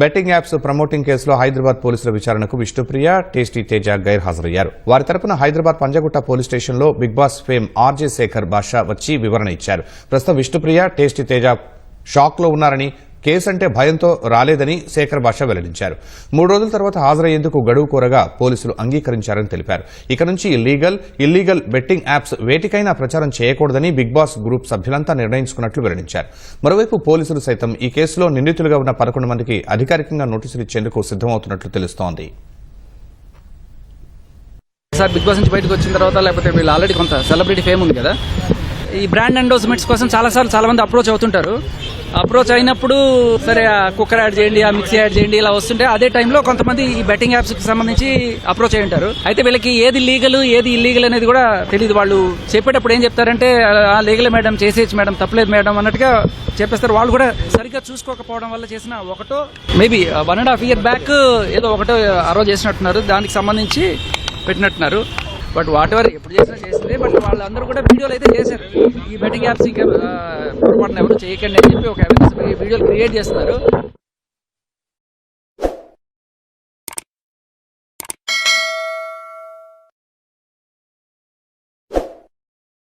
Betting apps promoting కేసులో హైదరాబాద్ పోలీసుల విచారణకు విష్ణుప్రియ, టేస్టీ తేజ గైర్హాజరయ్యారు. వారి తరపున హైదరాబాద్ పంజగుట్ట పోలీస్ స్టేషన్లో Bigg Boss fame RJ Shekhar Basha వచ్చి వివరణ ఇచ్చారు. ప్రస్తుతం విష్ణుప్రియ, టేస్టీ తేజ షాక్లో ఉన్నారని, కేసు అంటే భయంతో రాలేదని శేఖర్ బాషా వెల్లడించారు. 3 రోజుల తర్వాత హాజరయ్యేందుకు గడువు కోరగా పోలీసులు అంగీకరించారని తెలిపారు. ఇక నుంచి ఇల్లీగల్ బెట్టింగ్ యాప్స్ వేటికైనా ప్రచారం చేయకూడదని బిగ్ బాస్ గ్రూప్ సభ్యులంతా నిర్ణయించుకున్నట్లు వెల్లడించారు. మరోవైపు పోలీసులు సైతం ఈ కేసులో నిందితులుగా ఉన్న 11 మందికి అధికారికంగా నోటీసులు ఇచ్చేందుకు సిద్దమవుతున్నట్లు తెలుస్తోంది. సార్ బిగ్ బాస్ నుంచి బయటకు వచ్చిన తర్వాత లేకపోతే వీళ్ళు ఆల్రెడీ కొంత సెలబ్రిటీ ఫేమ్ ఉంది కదా, ఈ బ్రాండ్ ఎండోర్స్మెంట్స్ కోసం చాలా మంది అప్రోచ్ అవుతుంటారు. అప్రోచ్ అయినప్పుడు సరే కుక్కర్ యాడ్ చేయండి, ఆ మిక్సీ యాడ్ చేయండి ఇలా వస్తుంటే అదే టైంలో కొంతమంది ఈ బెట్టింగ్ యాప్స్ కి సంబంధించి అప్రోచ్ అయి ఉంటారు. అయితే వీళ్ళకి ఏది లీగల్ ఏది ఇల్లీగల్ అనేది కూడా తెలియదు. వాళ్ళు చెప్పేటప్పుడు ఏం చెప్తారంటే లీగల్ మేడం, చేసేయచ్చు మేడం, తప్పలేదు మేడం అన్నట్టుగా చెప్పేస్తారు. వాళ్ళు కూడా సరిగ్గా చూసుకోకపోవడం వల్ల చేసిన ఒకటో మేబీ 1.5 year బ్యాక్ ఏదో ఒకటో ఆ రోజు చేసినట్టున్నారు, దానికి సంబంధించి పెట్టినట్టున్నారు. బట్ వాట్ ఎవర్ ఎప్పుడు చేసిందే. బట్ వాళ్ళందరూ కూడా వీడియోలు అయితే చేశారు. ఈ బెట్టింగ్ యాప్స్ ఇంకా పొరపాటున ఎవరు చేయకండి అని చెప్పి ఒక అవేర్నెస్ వీడియోలు క్రియేట్ చేస్తున్నారు.